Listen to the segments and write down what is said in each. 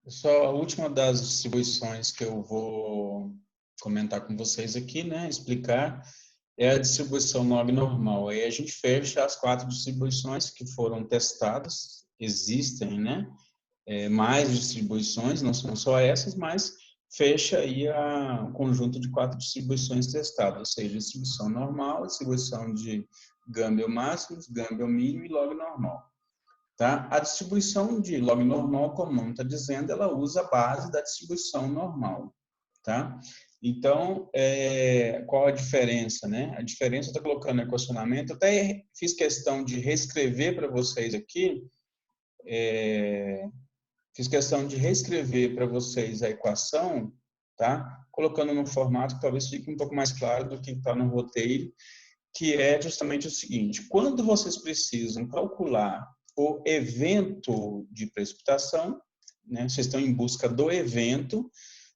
Só a última das distribuições que eu vou comentar com vocês aqui, né, explicar, é a distribuição log normal. Aí a gente fecha as 4 distribuições que foram testadas, existem, né, mais distribuições, não são só essas, mas fecha aí o conjunto de 4 distribuições testadas, ou seja, distribuição normal, distribuição de Gumbel máximos, Gumbel mínimo e log normal. Tá? A distribuição de log normal, como o nome está dizendo, ela usa a base da distribuição normal. Tá? Então, qual a diferença? Né? A diferença, eu estou colocando no equacionamento, até fiz questão de reescrever para vocês aqui, fiz questão de reescrever para vocês a equação, tá? Colocando no formato que talvez fique um pouco mais claro do que está no roteiro, que é justamente o seguinte: quando vocês precisam calcular o evento de precipitação, né, vocês estão em busca do evento,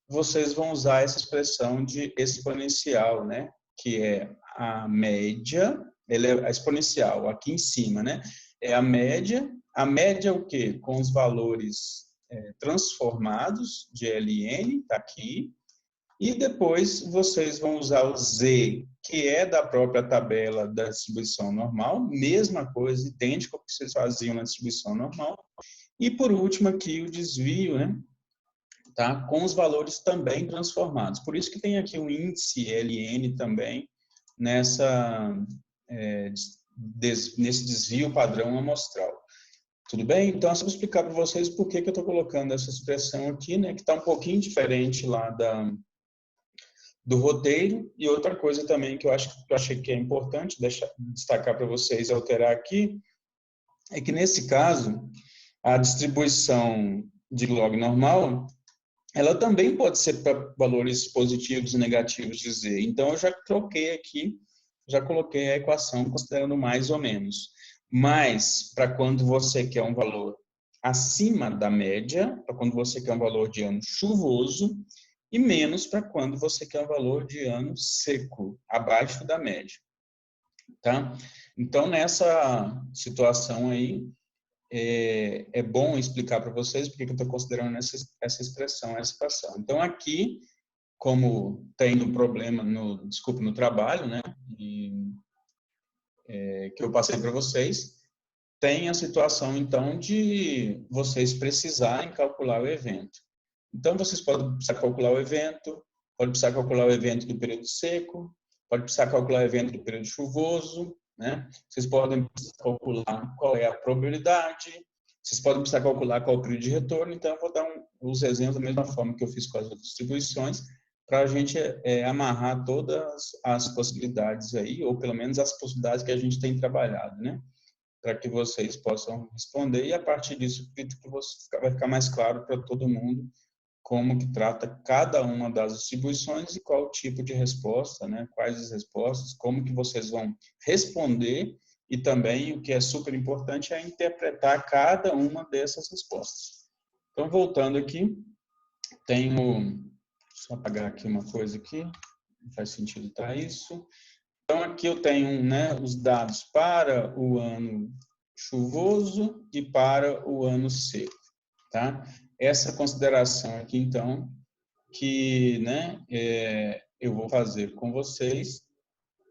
vocês vão usar essa expressão de exponencial, né, que é a média, ele é a exponencial, aqui em cima, né, é a média é o quê? Com os valores transformados de LN, está aqui, e depois vocês vão usar o Z, que é da própria tabela da distribuição normal, mesma coisa, idêntica ao que vocês faziam na distribuição normal. E por último aqui o desvio, né? Tá? Com os valores também transformados. Por isso que tem aqui o índice LN também nesse desvio padrão amostral. Tudo bem? Então, é só explicar para vocês por que eu estou colocando essa expressão aqui, né? Que está um pouquinho diferente lá do roteiro. E outra coisa também que eu achei que é importante destacar para vocês, alterar aqui, é que nesse caso, a distribuição de log normal, ela também pode ser para valores positivos e negativos de Z. Então, eu já troquei aqui, já coloquei a equação considerando mais ou menos. Mas, para quando você quer um valor acima da média, para quando você quer um valor de ano chuvoso, e menos para quando você quer um valor de ano seco, abaixo da média. Tá? Então, nessa situação aí, é bom explicar para vocês porque eu estou considerando essa expressão, essa equação. Então, aqui, como tem um problema no trabalho, né, que eu passei para vocês, tem a situação, então, de vocês precisarem calcular o evento. Então, vocês podem precisar calcular o evento, pode precisar calcular o evento do período seco, pode precisar calcular o evento do período chuvoso, né? Vocês podem precisar calcular qual é a probabilidade, vocês podem precisar calcular qual é o período de retorno. Então, eu vou dar os exemplos da mesma forma que eu fiz com as outras distribuições, para a gente amarrar todas as possibilidades aí, ou pelo menos as possibilidades que a gente tem trabalhado, né? Para que vocês possam responder, e a partir disso, acredito que vai ficar mais claro para todo mundo como que trata cada uma das distribuições e qual tipo de resposta, né? Quais as respostas, como que vocês vão responder, e também, o que é super importante, é interpretar cada uma dessas respostas. Então, voltando aqui, só apagar aqui uma coisa aqui, não faz sentido estar isso. Então, aqui eu tenho, né, os dados para o ano chuvoso e para o ano seco, tá? Essa consideração aqui, então, que, né, eu vou fazer com vocês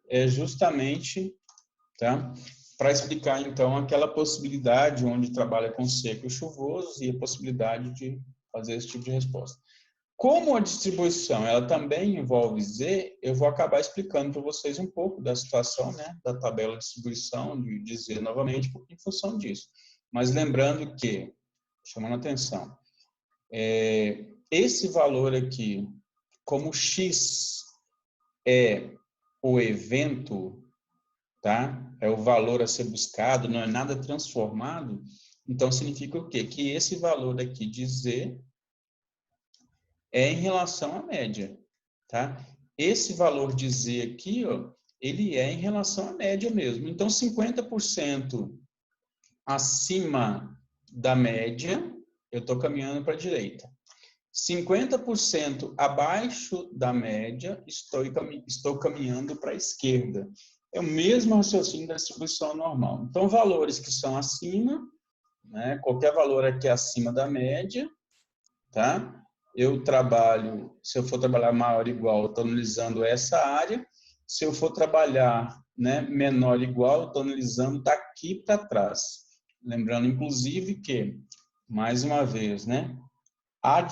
é justamente, tá, para explicar, então, aquela possibilidade onde trabalha com seco e chuvoso e a possibilidade de fazer esse tipo de resposta. Como a distribuição ela também envolve Z, eu vou acabar explicando para vocês um pouco da situação, né, da tabela de distribuição, de Z novamente, em função disso. Mas lembrando que, chamando a atenção, esse valor aqui, como X é o evento, tá? É o valor a ser buscado, não é nada transformado, então significa o quê? Que esse valor aqui de Z é em relação à média, tá? Esse valor de Z aqui, ó, ele é em relação à média mesmo. Então, 50% acima da média, eu estou caminhando para a direita. 50% abaixo da média, estou caminhando para a esquerda. É o mesmo raciocínio da distribuição normal. Então, valores que são acima, né, qualquer valor aqui acima da média, tá? Eu trabalho, se eu for trabalhar maior ou igual, eu estou analisando essa área. Se eu for trabalhar, né, menor ou igual, eu estou analisando daqui para trás. Lembrando, inclusive, que, mais uma vez, né, a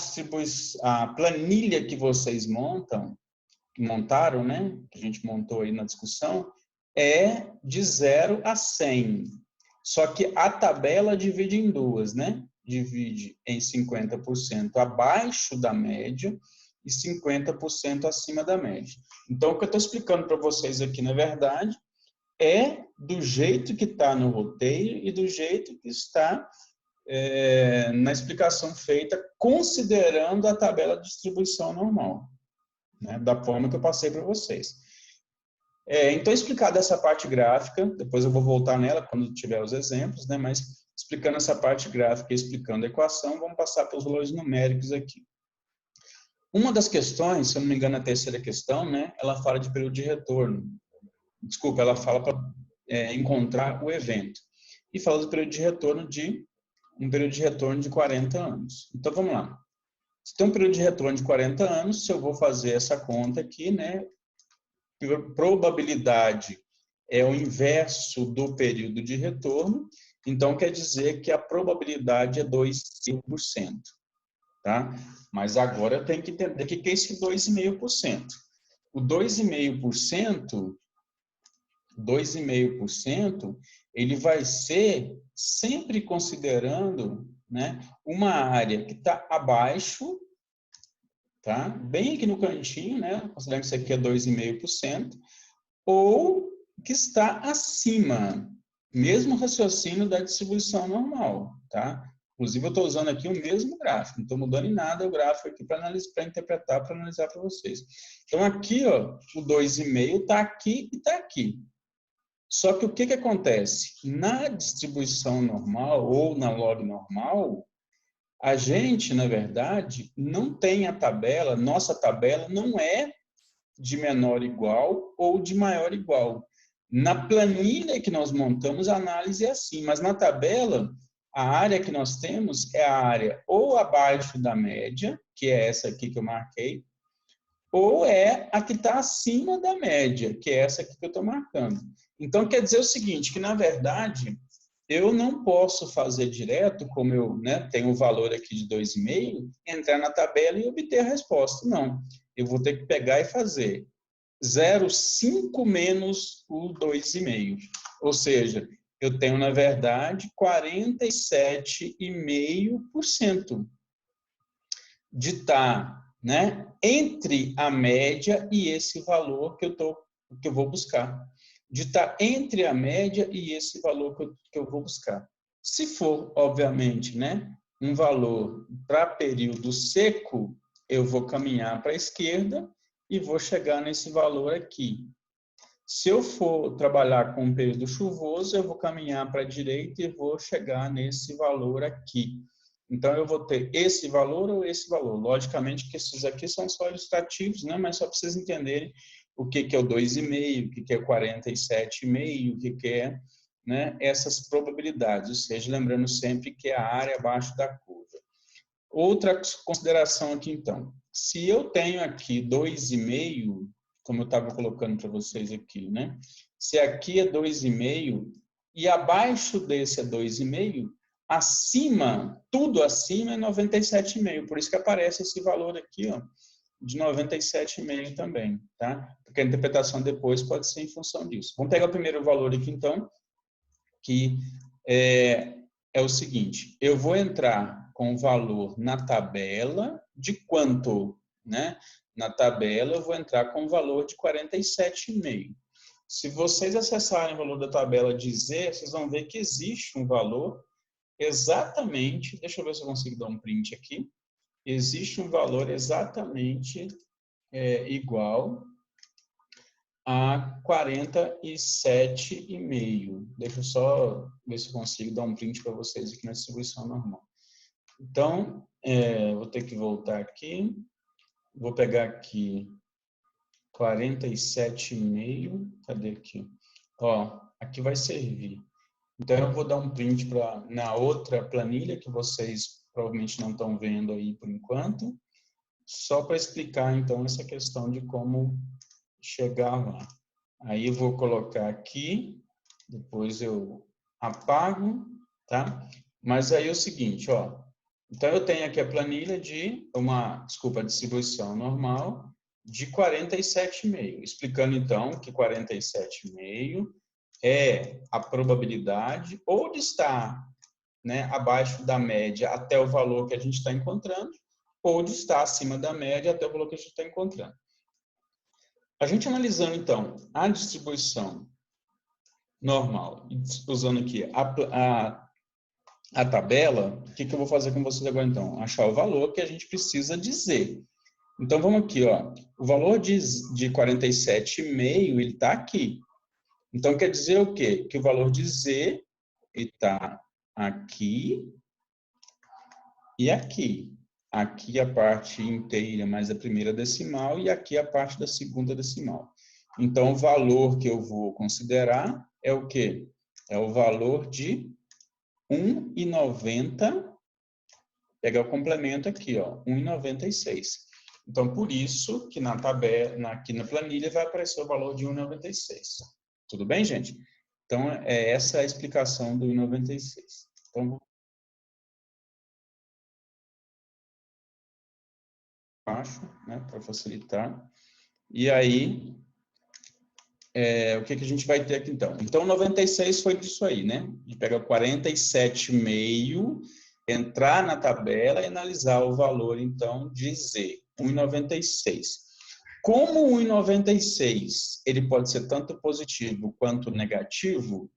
planilha que vocês montaram, né, que a gente montou aí na discussão, é de 0 a 100. Só que a tabela divide em duas, né? Divide em 50% abaixo da média e 50% acima da média. Então, o que eu estou explicando para vocês aqui, na verdade, é do jeito que está no roteiro e do jeito que está na explicação feita, considerando a tabela de distribuição normal, né? Da forma que eu passei para vocês. Então, explicada essa parte gráfica, depois eu vou voltar nela quando tiver os exemplos, né? Mas explicando essa parte gráfica e explicando a equação, vamos passar pelos valores numéricos aqui. Uma das questões, se eu não me engano, a terceira questão, né? Ela fala de período de retorno. Desculpa, ela fala para encontrar o evento. E fala do período de retorno de um período de retorno de 40 anos. Então, vamos lá. Se tem um período de retorno de 40 anos, se eu vou fazer essa conta aqui, né? Probabilidade é o inverso do período de retorno, então quer dizer que a probabilidade é 2,5%. Tá? Mas agora eu tenho que entender o que é esse 2,5%. O 2,5%, ele vai ser sempre considerando, né, uma área que está abaixo, tá? Bem aqui no cantinho, né? Considerando que isso aqui é 2,5%, ou que está acima, mesmo raciocínio da distribuição normal, tá? Inclusive, eu estou usando aqui o mesmo gráfico, não estou mudando em nada o gráfico aqui para interpretar, para analisar para vocês. Então, aqui, ó, o 2,5 está aqui e está aqui. Só que o que acontece? Na distribuição normal ou na log normal, a gente, na verdade, não tem a tabela, nossa tabela não é de menor igual ou de maior igual. Na planilha que nós montamos, a análise é assim, mas na tabela, a área que nós temos é a área ou abaixo da média, que é essa aqui que eu marquei, ou é a que está acima da média, que é essa aqui que eu estou marcando. Então, quer dizer o seguinte, que na verdade, eu não posso fazer direto, como eu, né, tenho o valor aqui de 2,5, entrar na tabela e obter a resposta. Não, eu vou ter que pegar e fazer 0,5 menos o 2,5. Ou seja, eu tenho, na verdade, 47,5% de estar, né, entre a média e esse valor que eu vou buscar. De estar entre a média e esse valor que eu vou buscar. Se for, obviamente, né, um valor para período seco, eu vou caminhar para a esquerda e vou chegar nesse valor aqui. Se eu for trabalhar com um período chuvoso, eu vou caminhar para a direita e vou chegar nesse valor aqui. Então, eu vou ter esse valor ou esse valor. Logicamente que esses aqui são só ilustrativos, né? Mas só para vocês entenderem o que é o 2,5, o que é o 47,5, o que é, né, essas probabilidades. Ou seja, lembrando sempre que é a área abaixo da curva. Outra consideração aqui, então. Se eu tenho aqui 2,5, como eu estava colocando para vocês aqui, né? Se aqui é 2,5 e abaixo desse é 2,5, acima, tudo acima é 97,5. Por isso que aparece esse valor aqui, ó, de 97,5 também, tá? Porque a interpretação depois pode ser em função disso. Vamos pegar o primeiro valor aqui, então, que é o seguinte, eu vou entrar com o valor na tabela de quanto, né? Na tabela eu vou entrar com o valor de 47,5. Se vocês acessarem o valor da tabela de Z, vocês vão ver que existe um valor exatamente, deixa eu ver se eu consigo dar um print aqui, existe um valor exatamente igual a 47,5. Deixa eu só ver se eu consigo dar um print para vocês aqui na distribuição normal. Então, vou ter que voltar aqui. Vou pegar aqui 47,5. Cadê aqui? Ó, aqui vai servir. Então, eu vou dar um print na outra planilha, que vocês provavelmente não estão vendo aí por enquanto, só para explicar, então, essa questão de como chegar lá. Aí eu vou colocar aqui, depois eu apago, tá? Mas aí é o seguinte, ó. Então, eu tenho aqui a planilha de a distribuição normal de 47,5. Explicando, então, que 47,5 é a probabilidade ou de estar, né, abaixo da média até o valor que a gente está encontrando, ou de estar acima da média até o valor que a gente está encontrando. A gente analisando, então, a distribuição normal, usando aqui a tabela, o que eu vou fazer com vocês agora, então? Achar o valor que a gente precisa dizer. Então, vamos aqui, ó. O valor de 47,5, ele está aqui. Então, quer dizer o quê? Que o valor de Z está aqui e aqui. Aqui a parte inteira mais a primeira decimal e aqui a parte da segunda decimal. Então, o valor que eu vou considerar é o quê? É o valor de 1,90. Pegar o complemento aqui, ó, 1,96. Então, por isso que na tabela, aqui na planilha, vai aparecer o valor de 1,96. Tudo bem, gente? Então, essa é a explicação do 1,96. Então, baixo, né, para facilitar. E aí, o que a gente vai ter aqui, então? Então, 96 foi disso aí, né? De pegar 47,5, entrar na tabela e analisar o valor, então, de Z, 1,96. Como o 1,96 ele pode ser tanto positivo quanto negativo,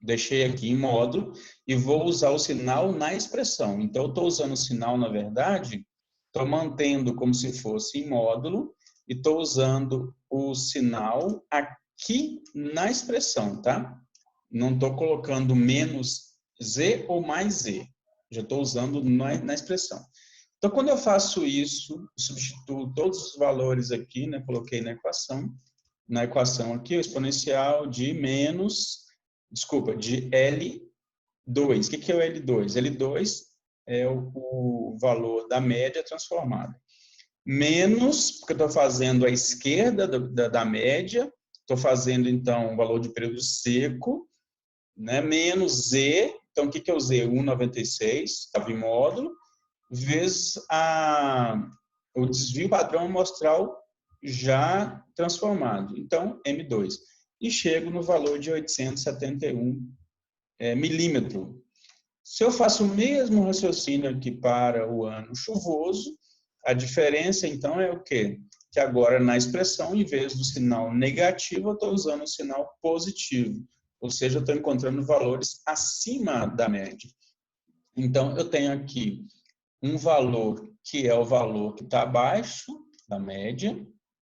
deixei aqui em módulo e vou usar o sinal na expressão. Então, eu estou usando o sinal, na verdade, estou mantendo como se fosse em módulo e estou usando o sinal aqui na expressão, tá? Não estou colocando menos Z ou mais Z. Já estou usando na expressão. Então, quando eu faço isso, substituo todos os valores aqui, né? Coloquei na equação. Na equação aqui, o exponencial de de L2. O que é o L2? L2 é o valor da média transformada. Menos, porque eu estou fazendo a esquerda da média, estou fazendo, então, o valor de período seco, né? Menos Z, então, o que é o Z? 1,96, estava em módulo, vezes o desvio padrão amostral já transformado. Então, M2. E chego no valor de 871 milímetro. Se eu faço o mesmo raciocínio aqui para o ano chuvoso, a diferença, então, é o quê? Que agora, na expressão, em vez do sinal negativo, eu estou usando o sinal positivo. Ou seja, eu estou encontrando valores acima da média. Então, eu tenho aqui um valor que é o valor que está abaixo da média,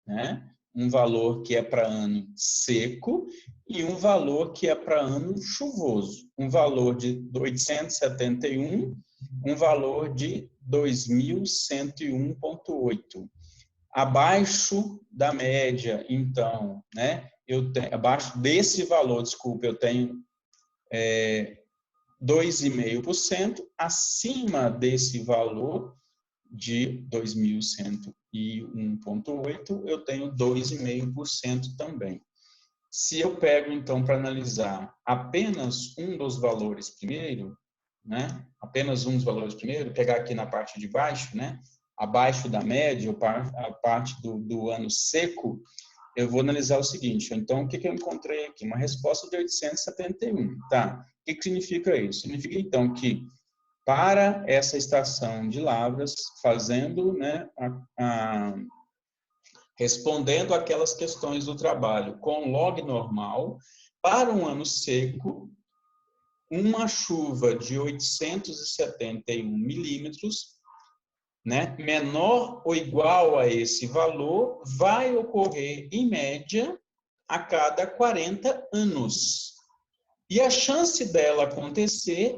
né? Um valor que é para ano seco e um valor que é para ano chuvoso. Um valor de 871, um valor de 2101,8. Abaixo da média, então, né? Abaixo desse valor, desculpa, eu tenho 2,5%. Acima desse valor de 2101,8, eu tenho 2,5% também. Se eu pego, então, para analisar apenas um dos valores primeiro, né? Apenas um dos valores primeiro, pegar aqui na parte de baixo, né? Abaixo da média, a parte do ano seco, eu vou analisar o seguinte. Então, o que eu encontrei aqui? Uma resposta de 871, tá? O que significa isso? Significa, então, que para essa estação de lavras, fazendo, né, respondendo aquelas questões do trabalho com log normal, para um ano seco, uma chuva de 871 milímetros, né, menor ou igual a esse valor, vai ocorrer, em média, a cada 40 anos. E a chance dela acontecer,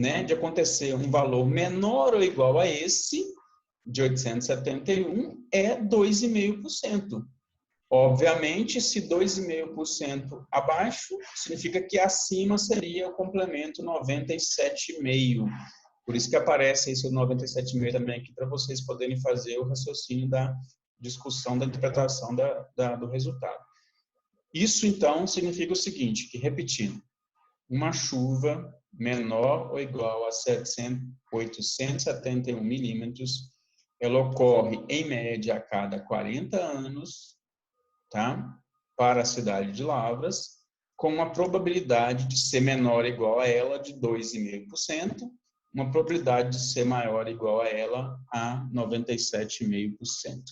né, de acontecer um valor menor ou igual a esse, de 871, é 2,5%. Obviamente, se 2,5% abaixo, significa que acima seria o complemento 97,5%. Por isso que aparece esse 97,5% também aqui, para vocês poderem fazer o raciocínio da discussão, da interpretação do resultado. Isso, então, significa o seguinte, que, repetindo, uma chuva menor ou igual a 871 milímetros, ela ocorre, em média, a cada 40 anos, tá? Para a cidade de Lavras, com uma probabilidade de ser menor ou igual a ela de 2,5%, uma probabilidade de ser maior ou igual a ela a 97,5%.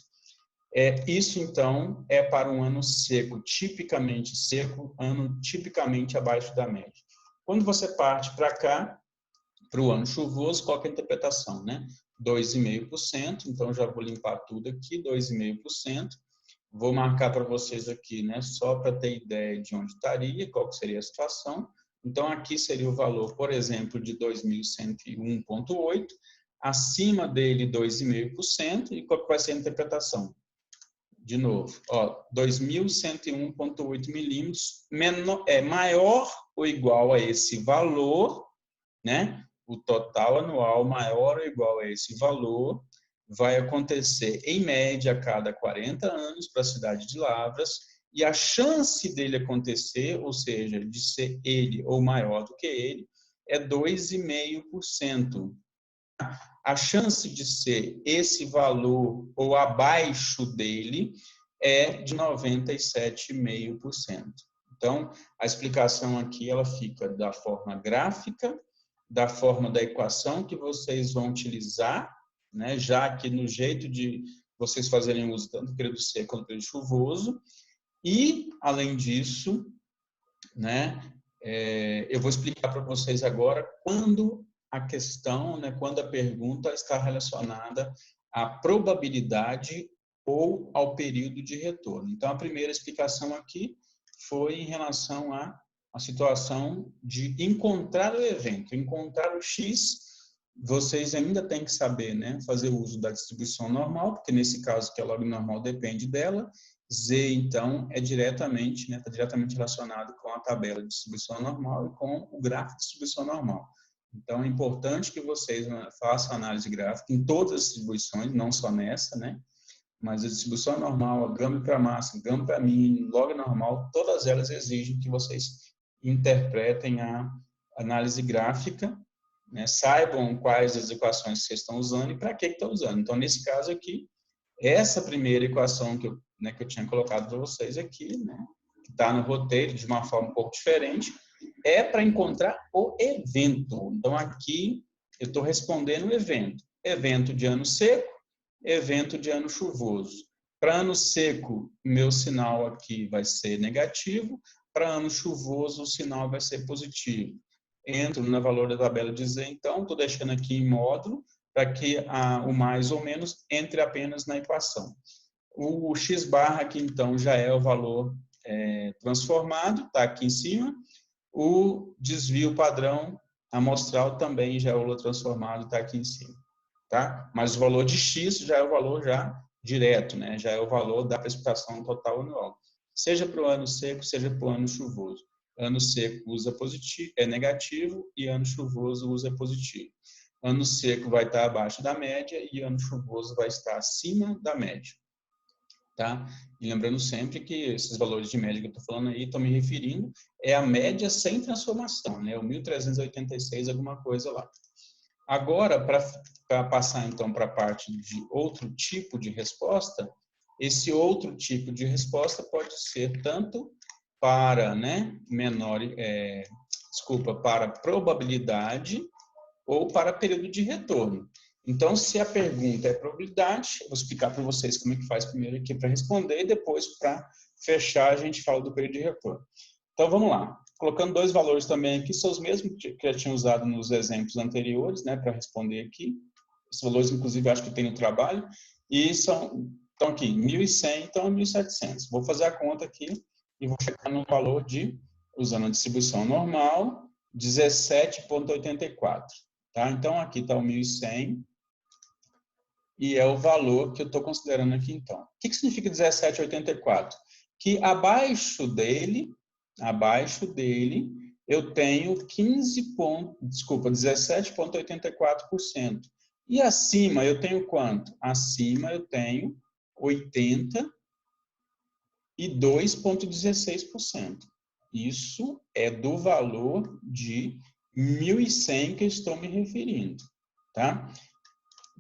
Isso, então, é para um ano seco, tipicamente seco, ano tipicamente abaixo da média. Quando você parte para cá, para o ano chuvoso, qual que é a interpretação, né? 2,5%, então já vou limpar tudo aqui, 2,5%. Vou marcar para vocês aqui, né? Só para ter ideia de onde estaria, qual que seria a situação. Então, aqui seria o valor, por exemplo, de 2.101,8, acima dele 2,5%, e qual que vai ser a interpretação? De novo, 2.101,8 milímetros, maior ou igual a esse valor, né? O total anual maior ou igual a esse valor vai acontecer, em média, a cada 40 anos para a cidade de Lavras, e a chance dele acontecer, ou seja, de ser ele ou maior do que ele, é 2,5%. A chance de ser esse valor ou abaixo dele é de 97,5%. Então, a explicação aqui ela fica da forma gráfica, da forma da equação que vocês vão utilizar, né, já que no jeito de vocês fazerem uso tanto do período seco quanto do período chuvoso, e, além disso, né, eu vou explicar para vocês agora quando a questão, né, quando a pergunta está relacionada à probabilidade ou ao período de retorno. Então, a primeira explicação aqui foi em relação à situação de encontrar o evento, encontrar o X. Vocês ainda têm que saber, né, fazer uso da distribuição normal, porque nesse caso que é log normal depende dela. Z, então, é diretamente, né, está diretamente relacionado com a tabela de distribuição normal e com o gráfico de distribuição normal. Então, é importante que vocês façam análise gráfica em todas as distribuições, não só nessa, né? Mas a distribuição normal, a gama para máximo, gama para mínimo, log normal, todas elas exigem que vocês interpretem a análise gráfica, né? Saibam quais as equações que vocês estão usando e para que estão usando. Então, nesse caso aqui, essa primeira equação que eu tinha colocado para vocês aqui, né? Que está no roteiro de uma forma um pouco diferente, é para encontrar o evento. Então, aqui eu estou respondendo o evento. Evento de ano seco, evento de ano chuvoso. Para ano seco, meu sinal aqui vai ser negativo. Para ano chuvoso, o sinal vai ser positivo. Entro no valor da tabela de Z, então, estou deixando aqui em módulo, para que o mais ou menos entre apenas na equação. O x barra aqui, então, já é o valor transformado, está aqui em cima. O desvio padrão amostral também já é o valor transformado, está aqui em cima. Tá? Mas o valor de x já é o valor já direto, né? Já é o valor da precipitação total anual. Seja para o ano seco, seja para o ano chuvoso. Ano seco usa positivo, é negativo, e ano chuvoso usa positivo. Ano seco vai estar abaixo da média e ano chuvoso vai estar acima da média. Tá? E lembrando sempre que esses valores de média que eu estou falando aí, estou me referindo, é a média sem transformação, né? O 1.386, alguma coisa lá. Agora, para passar então para a parte de outro tipo de resposta, esse outro tipo de resposta pode ser tanto para, né, para probabilidade ou para período de retorno. Então, se a pergunta é probabilidade, eu vou explicar para vocês como é que faz primeiro aqui para responder, e depois, para fechar, a gente fala do período de retorno. Então, vamos lá. Colocando dois valores também aqui, são os mesmos que eu tinha usado nos exemplos anteriores, né, para responder aqui. Esses valores, inclusive, acho que tem no trabalho. E estão aqui, 1.100, então 1.700. Vou fazer a conta aqui e vou chegar no valor de, usando a distribuição normal, 17,84. Tá? Então, aqui está o 1.100 e é o valor que eu estou considerando aqui, então. O que significa 17,84? que abaixo dele eu tenho 17,84%. E acima eu tenho quanto? Acima eu tenho 82,16%. Isso é do valor de 1.100 que eu estou me referindo, tá?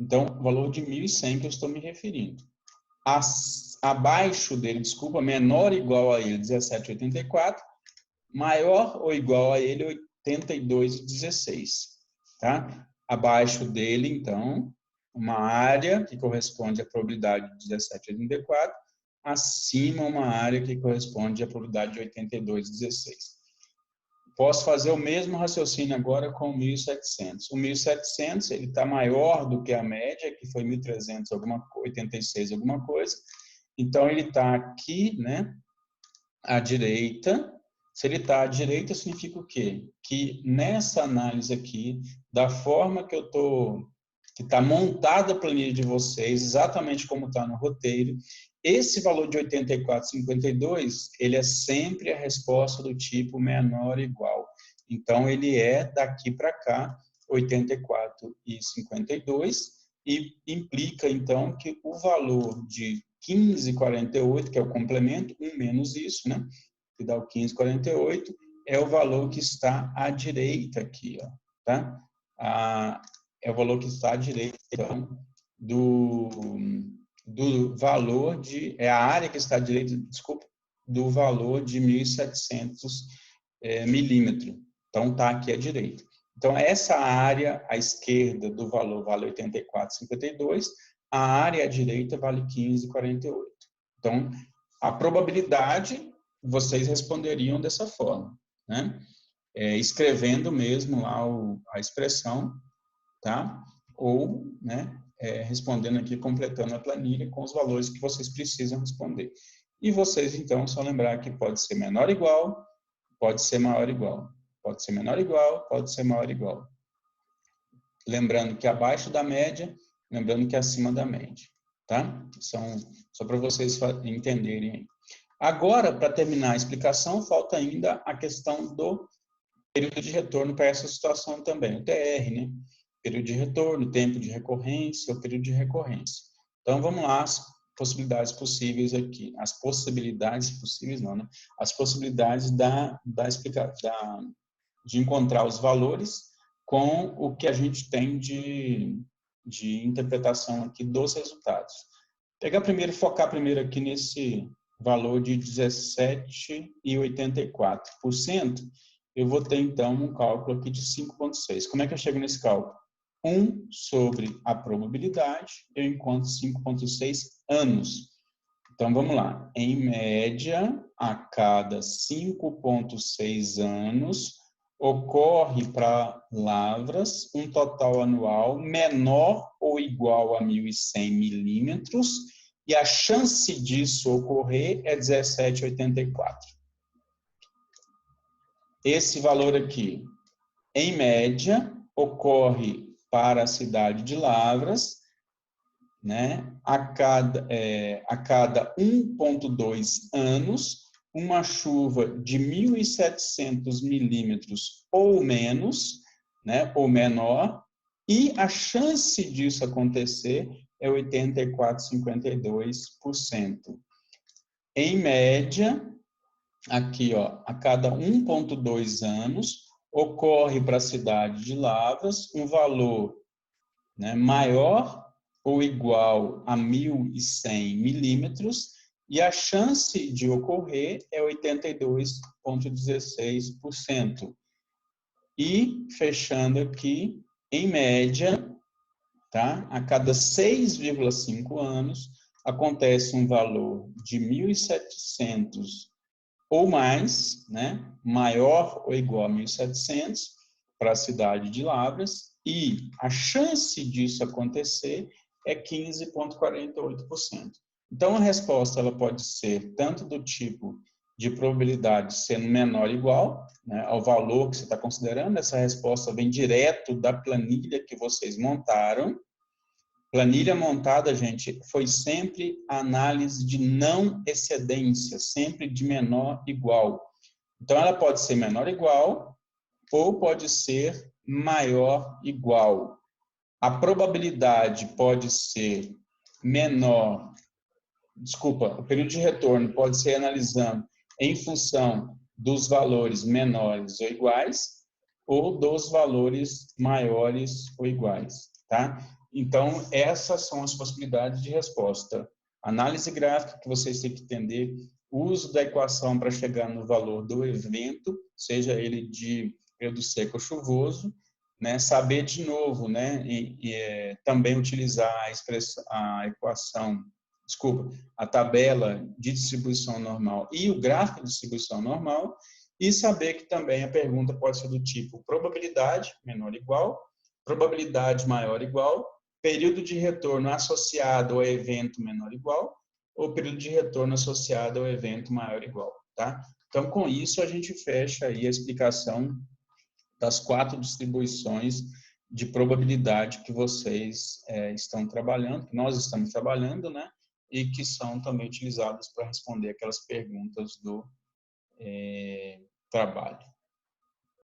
Então, valor de 1.100 que eu estou me referindo. Abaixo dele, desculpa, menor ou igual a ele, 17,84, maior ou igual a ele, 82,16, tá? Abaixo dele, então, uma área que corresponde à probabilidade de 17,84, acima uma área que corresponde à probabilidade de 82,16. Posso fazer o mesmo raciocínio agora com o 1.700. O 1.700 ele está maior do que a média, que foi 1.386 alguma coisa. Então, ele está aqui, né, à direita. Se ele está à direita, significa o quê? Que nessa análise aqui, da forma que que está montada a planilha de vocês, exatamente como está no roteiro, esse valor de 84,52, ele é sempre a resposta do tipo menor ou igual. Então, ele é daqui para cá, 84,52, e implica, então, que o valor de 15,48, que é o complemento, 1 menos isso, né? Que dá o 15,48, é o valor que está à direita aqui, ó, tá? É o valor que está à direita, então, do valor é a área que está à direita, desculpa, do valor de 1.700 milímetros. Então, está aqui à direita. Então, essa área à esquerda do valor vale 84,52, a área à direita vale 15,48. Então, a probabilidade, vocês responderiam dessa forma, né? Escrevendo mesmo lá a expressão, tá? Ou, né, respondendo aqui, completando a planilha com os valores que vocês precisam responder. E vocês, então, só lembrar que pode ser menor ou igual, pode ser maior ou igual. Pode ser menor ou igual, pode ser maior ou igual. Lembrando que abaixo da média, lembrando que acima da média, tá? Só para vocês entenderem. Agora, para terminar a explicação, falta ainda a questão do período de retorno para essa situação também, o TR, né? Período de retorno, tempo de recorrência, o período de recorrência. Então, vamos lá, as possibilidades possíveis aqui. As possibilidades possíveis, não, né? As possibilidades de encontrar os valores com o que a gente tem de interpretação aqui dos resultados. Focar primeiro aqui nesse valor de 17,84%, eu vou ter, então, um cálculo aqui de 5,6. Como é que eu chego nesse cálculo? 1 sobre a probabilidade, eu encontro 5,6 anos. Então, vamos lá. Em média, a cada 5,6 anos, ocorre para lavras um total anual menor ou igual a 1.100 milímetros, e a chance disso ocorrer é 17,84. Esse valor aqui, em média, ocorre para a cidade de Lavras, né, a cada 1,2 anos, uma chuva de 1.700 milímetros ou menos, né, ou menor, e a chance disso acontecer é 84,52%. Em média, aqui, ó, a cada 1,2 anos, ocorre para a cidade de Lavras um valor, né, maior ou igual a 1.100 milímetros, e a chance de ocorrer é 82,16%. E, fechando aqui, em média, tá, a cada 6,5 anos, acontece um valor de 1.700 ou mais, né, maior ou igual a 1.700 para a cidade de Lavras, e a chance disso acontecer é 15,48%. Então, a resposta ela pode ser tanto do tipo de probabilidade sendo menor ou igual, né, ao valor que você está considerando. Essa resposta vem direto da planilha que vocês montaram, Planilha montada, gente, foi sempre a análise de não excedência, sempre de menor igual. Então, ela pode ser menor igual ou pode ser maior igual. A probabilidade pode ser menor, o período de retorno pode ser analisando em função dos valores menores ou iguais ou dos valores maiores ou iguais, tá? Então, essas são as possibilidades de resposta. Análise gráfica, que vocês têm que entender, uso da equação para chegar no valor do evento, seja ele de período seco ou chuvoso, né? Saber de novo, né? Também utilizar a equação, a tabela de distribuição normal e o gráfico de distribuição normal, e saber que também a pergunta pode ser do tipo probabilidade menor ou igual, probabilidade maior ou igual, período de retorno associado ao evento menor ou igual, ou período de retorno associado ao evento maior ou igual, tá? Então, com isso, a gente fecha aí a explicação das 4 distribuições de probabilidade que vocês estão trabalhando, que nós estamos trabalhando, né? E que são também utilizadas para responder aquelas perguntas do trabalho.